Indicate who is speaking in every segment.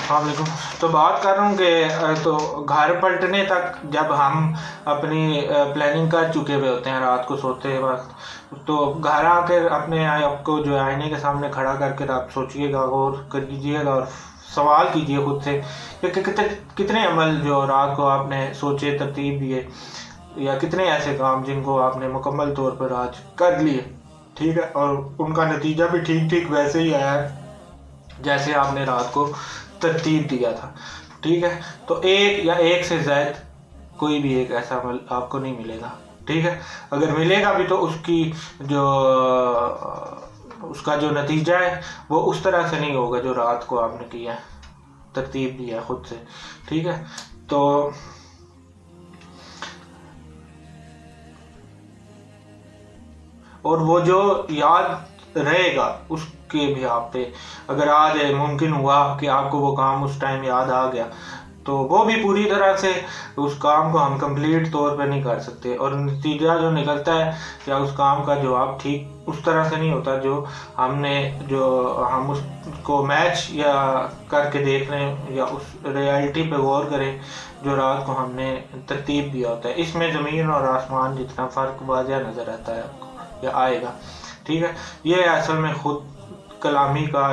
Speaker 1: السلام علیکم۔ تو بات کر رہا ہوں کہ تو گھر پلٹنے تک جب ہم اپنی پلاننگ کر چکے ہوئے ہوتے ہیں رات کو سوتے وقت، تو گھر آ کر اپنے آپ کو جو آئینے کے سامنے کھڑا کر کے آپ سوچئے گا، غور کیجیے گا اور سوال کیجیے خود سے کہ کتنے عمل جو رات کو آپ نے سوچے، ترتیب دیے، یا کتنے ایسے کام جن کو آپ نے مکمل طور پر آج کر لیے، ٹھیک ہے، اور ان کا نتیجہ بھی ٹھیک ویسے ہی آیا ہے جیسے آپ نے رات کو ترتیب دیا تھا، ٹھیک ہے۔ تو ایک یا ایک سے زائد کوئی بھی ایک ایسا عمل آپ کو نہیں ملے گا، ٹھیک ہے۔ اگر ملے گا بھی تو اس کا جو نتیجہ ہے وہ اس طرح سے نہیں ہوگا جو رات کو آپ نے کیا ہے، ترتیب دیا ہے خود سے، ٹھیک ہے۔ تو اور وہ جو یاد رہے گا اس کے بھی آپ پہ، اگر آج ممکن ہوا کہ آپ کو وہ کام اس ٹائم یاد آ گیا تو وہ بھی پوری طرح سے اس کام کو ہم کمپلیٹ طور پہ نہیں کر سکتے، اور نتیجہ جو نکلتا ہے یا اس کام کا جواب ٹھیک اس طرح سے نہیں ہوتا جو ہم اس کو میچ یا کر کے دیکھ رہے ہیں یا اس ریالٹی پہ غور کریں جو رات کو ہم نے ترتیب دیا ہوتا ہے۔ اس میں زمین اور آسمان جتنا فرق واضح نظر آتا ہے آپ کو یا آئے گا، ٹھیک ہے۔ یہ اصل میں خود کلامی کا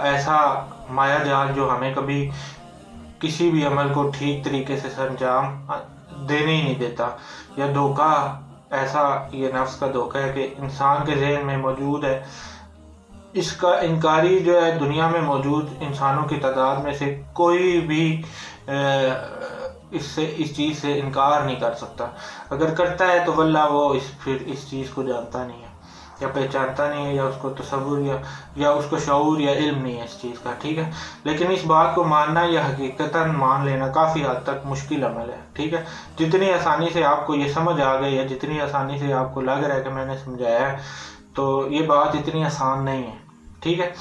Speaker 1: ایسا مایا جال جو ہمیں کبھی کسی بھی عمل کو ٹھیک طریقے سے سر انجام دینے ہی نہیں دیتا، یا دھوکہ ایسا، یہ نفس کا دھوکہ ہے کہ انسان کے ذہن میں موجود ہے۔ اس کا انکاری جو ہے دنیا میں موجود انسانوں کی تعداد میں سے کوئی بھی اس چیز سے انکار نہیں کر سکتا، اگر کرتا ہے تو واللہ وہ پھر اس چیز کو جانتا نہیں ہے یا پہچانتا نہیں ہے، یا اس کو تصور یا اس کو شعور یا علم نہیں ہے اس چیز کا، ٹھیک ہے۔ لیکن اس بات کو ماننا یا حقیقتاً مان لینا کافی حد تک مشکل عمل ہے، ٹھیک ہے۔ جتنی آسانی سے آپ کو یہ سمجھ آ گئی یا جتنی آسانی سے آپ کو لگ رہا ہے کہ میں نے سمجھایا ہے، تو یہ بات اتنی آسان نہیں ہے، ٹھیک ہے۔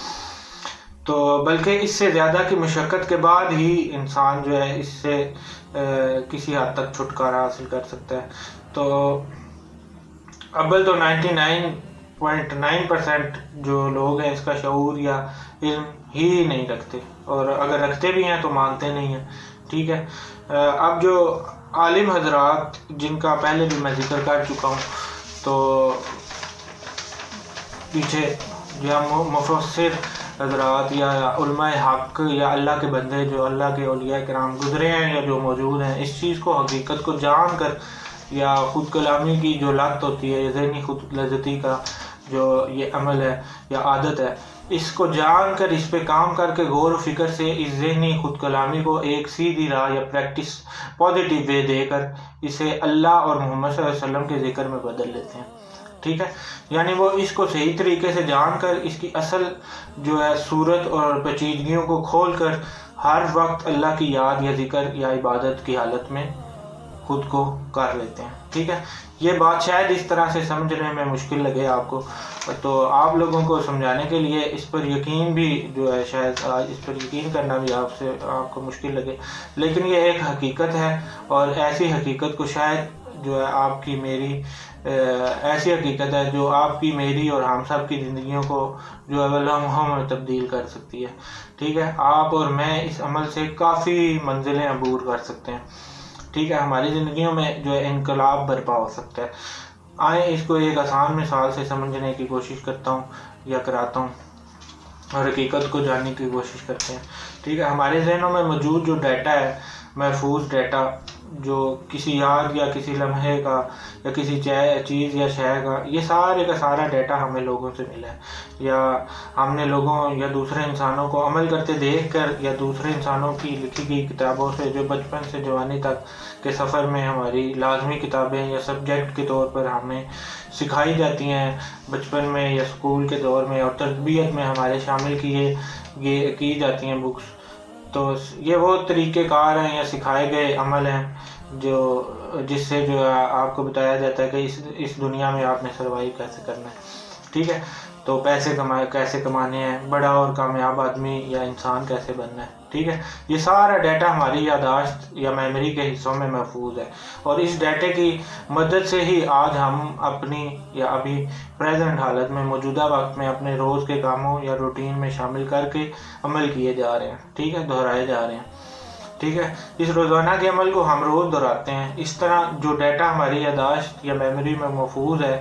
Speaker 1: تو بلکہ اس سے زیادہ کی مشقت کے بعد ہی انسان جو ہے اس سے کسی حد تک چھٹکارا حاصل کر سکتا ہے۔ تو اول تو 99.9% جو لوگ ہیں اس کا شعور یا علم ہی نہیں رکھتے، اور اگر رکھتے بھی ہیں تو مانتے نہیں ہیں، ٹھیک ہے۔ اب جو عالم حضرات جن کا پہلے بھی میں ذکر کر چکا ہوں، تو پیچھے یا مفسر حضرات یا علماء حق یا اللہ کے بندے جو اللہ کے اولیاء کرام گزرے ہیں یا جو موجود ہیں، اس چیز کو، حقیقت کو جان کر، یا خود کلامی کی جو لت ہوتی ہے، ذہنی خود لذتی کا جو یہ عمل ہے یا عادت ہے، اس کو جان کر اس پہ کام کر کے غور و فکر سے اس ذہنی خود کلامی کو ایک سیدھی راہ یا پریکٹس پازیٹیو وے دے کر اسے اللہ اور محمد صلی اللہ علیہ وسلم کے ذکر میں بدل لیتے ہیں، ٹھیک ہے۔ یعنی وہ اس کو صحیح طریقے سے جان کر اس کی اصل جو ہے صورت اور پیچیدگیوں کو کھول کر ہر وقت اللہ کی یاد یا ذکر یا عبادت کی حالت میں خود کو کر لیتے ہیں، ٹھیک ہے۔ یہ بات شاید اس طرح سے سمجھنے میں مشکل لگے آپ کو، تو آپ لوگوں کو سمجھانے کے لیے اس پر یقین بھی جو ہے شاید اس پر یقین کرنا بھی آپ کو مشکل لگے، لیکن یہ ایک حقیقت ہے، اور ایسی حقیقت کو شاید جو ہے آپ کی میری ایسی حقیقت ہے جو آپ کی میری اور ہم سب کی زندگیوں کو جو ہے لمحوں میں تبدیل کر سکتی ہے، ٹھیک ہے۔ آپ اور میں اس عمل سے کافی منزلیں عبور کر سکتے ہیں، ٹھیک ہے۔ ہماری زندگیوں میں جو ہے انقلاب برپا ہو سکتا ہے۔ آئیں اس کو ایک آسان مثال سے سمجھنے کی کوشش کرتا ہوں یا کراتا ہوں، اور حقیقت کو جاننے کی کوشش کرتے ہیں، ٹھیک ہے۔ ہمارے ذہنوں میں موجود جو ڈیٹا ہے، محفوظ ڈیٹا، جو کسی یاد یا کسی لمحے کا یا کسی چیز یا شے کا، یہ سارے کا سارا ڈیٹا ہمیں لوگوں سے ملا ہے، یا ہم نے لوگوں یا دوسرے انسانوں کو عمل کرتے دیکھ کر، یا دوسرے انسانوں کی لکھی گئی کتابوں سے جو بچپن سے جوانی تک کے سفر میں ہماری لازمی کتابیں یا سبجیکٹ کے طور پر ہمیں سکھائی جاتی ہیں بچپن میں یا اسکول کے دور میں، اور تربیت میں ہمارے شامل کی جاتی ہیں بکس۔ تو یہ وہ طریقہ کار ہیں یا سکھائے گئے عمل ہیں جس سے جو ہے آپ کو بتایا جاتا ہے کہ اس دنیا میں آپ نے سروائیو کیسے کرنا ہے، ٹھیک ہے۔ تو پیسے کیسے کمانے ہیں، بڑا اور کامیاب آدمی یا انسان کیسے بننا ہے، ٹھیک ہے. یہ سارا ڈیٹا ہماری یادداشت یا میموری کے حصوں میں محفوظ ہے، اور اس ڈیٹے کی مدد سے ہی آج ہم اپنی یا ابھی پریزنٹ حالت میں موجودہ وقت میں اپنے روز کے کاموں یا روٹین میں شامل کر کے عمل کیے جا رہے ہیں، ٹھیک ہے، دہرائے جا رہے ہیں، ٹھیک ہے. اس روزانہ کے عمل کو ہم روز دہراتے ہیں. اس طرح جو ڈیٹا ہماری یادداشت یا میموری میں محفوظ ہے،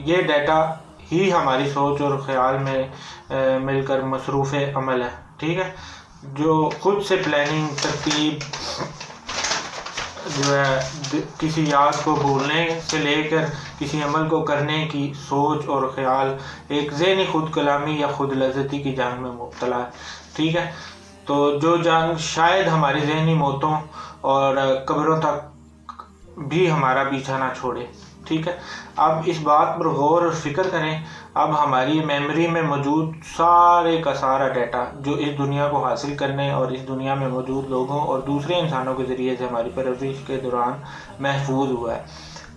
Speaker 1: یہ ڈیٹا ہی ہماری سوچ اور خیال میں مل کر مصروف عمل ہے، ٹھیک ہے، جو خود سے پلاننگ، ترتیب جو ہے کسی یاد کو بھولنے سے لے کر کسی عمل کو کرنے کی سوچ اور خیال ایک ذہنی خود کلامی یا خود لذتی کی جنگ میں مبتلا ہے، ٹھیک ہے. تو جو جنگ شاید ہماری ذہنی موتوں اور قبروں تک بھی ہمارا پیچھا نہ چھوڑے، ٹھیک ہے. اب اس بات پر غور اور فکر کریں. اب ہماری میموری میں موجود سارے کا سارا ڈیٹا جو اس دنیا کو حاصل کرنے اور اس دنیا میں موجود لوگوں اور دوسرے انسانوں کے ذریعے سے ہماری پرورش کے دوران محفوظ ہوا ہے،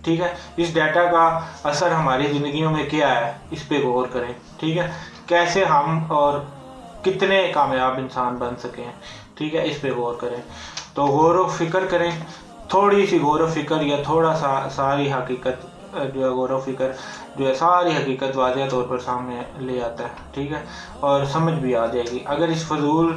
Speaker 1: ٹھیک ہے. اس ڈیٹا کا اثر ہماری زندگیوں میں کیا ہے، اس پہ غور کریں، ٹھیک ہے. کیسے ہم اور کتنے کامیاب انسان بن سکیں، ٹھیک ہے، اس پہ غور کریں. تو غور و فکر کریں. تھوڑی سی غور و فکر یا تھوڑا سا ساری حقیقت جو ہے غور و فکر جو ہے ساری حقیقت واضح طور پر سامنے لے آتا ہے، ٹھیک ہے، اور سمجھ بھی آ جائے گی. اگر اس فضول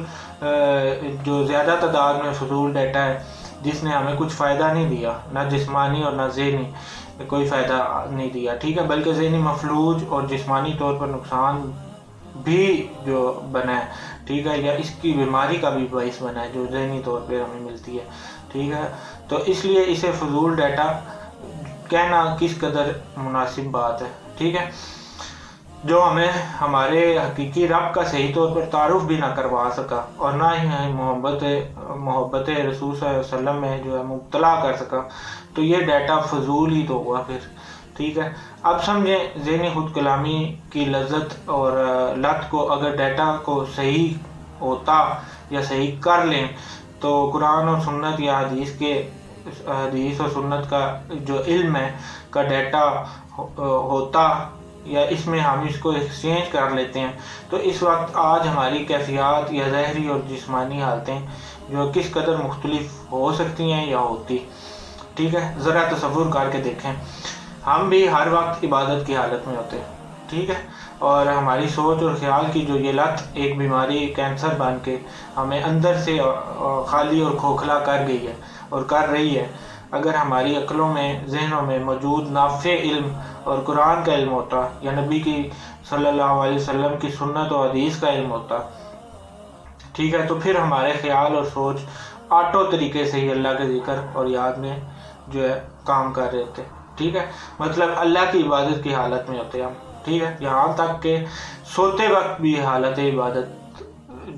Speaker 1: جو زیادہ تعداد میں فضول ڈیٹا ہے جس نے ہمیں کچھ فائدہ نہیں دیا، نہ جسمانی اور نہ ذہنی کوئی فائدہ نہیں دیا، ٹھیک ہے، بلکہ ذہنی مفلوج اور جسمانی طور پر نقصان بھی جو بنا ہے، ٹھیک ہے، یا اس کی بیماری کا بھی باعث بنا ہے جو ذہنی طور پہ ہمیں ملتی ہے، ٹھیک ہے. تو اس لیے اسے فضول ڈیٹا کہنا کس قدر مناسب بات ہے، ٹھیک ہے، جو ہمیں ہمارے حقیقی رب کا صحیح طور پر تعارف بھی نہ کروا سکا اور نہ ہی ہمیں محبت رسول صلی اللہ علیہ وسلم میں جو ہے مبتلا کر سکا. تو یہ ڈیٹا فضول ہی تو ہوا پھر، ٹھیک ہے. اب سمجھیں ذہنی خود کلامی کی لذت اور لت کو اگر ڈیٹا کو صحیح ہوتا یا صحیح کر لیں تو قرآن اور سنت یا حدیث اور سنت کا جو علم ہے کا ڈیٹا ہوتا یا اس میں ہم اس کو ایکسچینج کر لیتے ہیں، تو اس وقت آج ہماری کیفیات یا ظاہری اور جسمانی حالتیں جو کس قدر مختلف ہو سکتی ہیں یا ہوتی، ٹھیک ہے. ذرا تصور کر کے دیکھیں. ہم بھی ہر وقت عبادت کی حالت میں ہوتے ہیں، ٹھیک ہے، اور ہماری سوچ اور خیال کی جو یہ لت ایک بیماری کینسر بن کے ہمیں اندر سے خالی اور کھوکھلا کر گئی ہے اور کر رہی ہے. اگر ہماری عقلوں میں، ذہنوں میں موجود نافع علم اور قرآن کا علم ہوتا یا نبی کی صلی اللہ علیہ وسلم کی سنت و حدیث کا علم ہوتا، ٹھیک ہے، تو پھر ہمارے خیال اور سوچ آٹو طریقے سے ہی اللہ کے ذکر اور یاد میں جو ہے کام کر رہے تھے، ٹھیک ہے. مطلب اللہ کی عبادت کی حالت میں ہوتے ہم، ٹھیک ہے، یہاں تک کہ سوتے وقت بھی حالت عبادت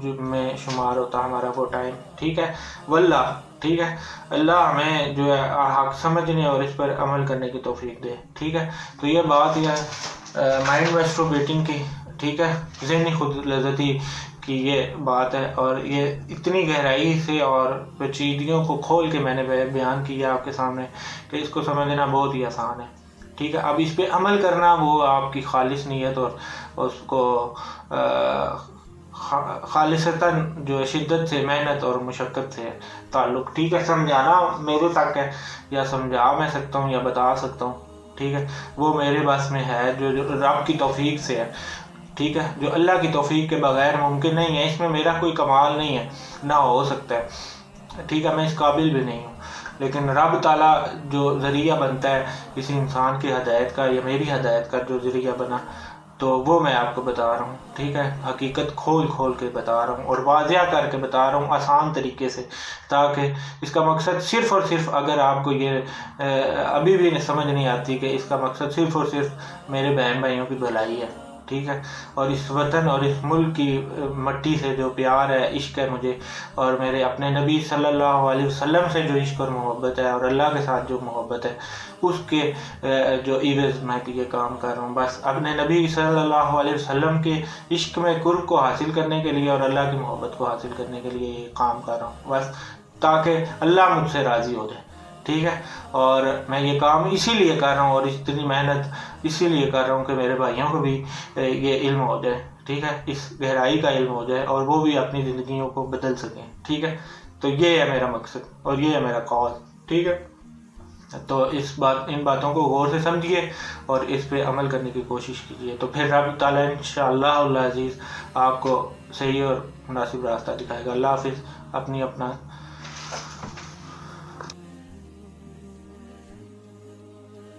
Speaker 1: میں شمار ہوتا ہمارا وہ ٹائم، ٹھیک ہے. واللہ، ٹھیک ہے، اللہ ہمیں جو ہے حق سمجھنے اور اس پر عمل کرنے کی توفیق دے، ٹھیک ہے. تو یہ بات ہے مائنڈ میسٹربیٹنگ کی، ٹھیک ہے، ذہنی خود لذتی کی یہ بات ہے، اور یہ اتنی گہرائی سے اور پیچیدگیوں کو کھول کے میں نے بیان کیا آپ کے سامنے کہ اس کو سمجھنا بہت ہی آسان ہے، ٹھیک ہے. اب اس پہ عمل کرنا وہ آپ کی خالص نیت اور اس کو خالصتاً جو شدت سے، محنت اور مشقت سے تعلق، ٹھیک ہے. سمجھانا میرے تک ہے، یا سمجھا میں سکتا ہوں یا بتا سکتا ہوں، ٹھیک ہے، وہ میرے بس میں ہے جو رب کی توفیق سے ہے، ٹھیک ہے، جو اللہ کی توفیق کے بغیر ممکن نہیں ہے. اس میں میرا کوئی کمال نہیں ہے، نہ ہو سکتا ہے، ٹھیک ہے، میں اس قابل بھی نہیں ہوں. لیکن رب تعالیٰ جو ذریعہ بنتا ہے کسی انسان کی ہدایت کا یا میری ہدایت کا جو ذریعہ بنا، تو وہ میں آپ کو بتا رہا ہوں، ٹھیک ہے. حقیقت کھول کے بتا رہا ہوں اور واضح کر کے بتا رہا ہوں آسان طریقے سے، تاکہ اس کا مقصد صرف اور صرف، اگر آپ کو یہ ابھی بھی سمجھ نہیں آتی کہ اس کا مقصد صرف اور صرف میرے بہن بھائیوں کی بھلائی ہے، ٹھیک ہے، اور اس وطن اور اس ملک کی مٹی سے جو پیار ہے، عشق ہے مجھے، اور میرے اپنے نبی صلی اللہ علیہ وسلم سے جو عشق اور محبت ہے اور اللہ کے ساتھ جو محبت ہے، اس کے جو عوض میں یہ کام کر رہا ہوں. بس اپنے نبی صلی اللہ علیہ وسلم کے عشق میں قرب کو حاصل کرنے کے لیے اور اللہ کی محبت کو حاصل کرنے کے لیے یہ کام کر رہا ہوں، بس تاکہ اللہ مجھ سے راضی ہو جائے، ٹھیک ہے. اور میں یہ کام اسی لیے کر رہا ہوں اور اتنی محنت اسی لیے کر رہا ہوں کہ میرے بھائیوں کو بھی یہ علم ہو جائے, ٹھیک ہے, اس گہرائی کا علم ہو جائے اور وہ بھی اپنی زندگیوں کو بدل سکیں, ٹھیک ہے. تو یہ ہے میرا مقصد اور یہ ہے میرا کال, ٹھیک ہے. تو ان باتوں کو غور سے سمجھیے اور اس پہ عمل کرنے کی کوشش کیجیے, تو پھر رب تعالیٰ انشاءاللہ العزیز آپ کو صحیح اور مناسب راستہ دکھائے گا. اللہ حافظ. اپنا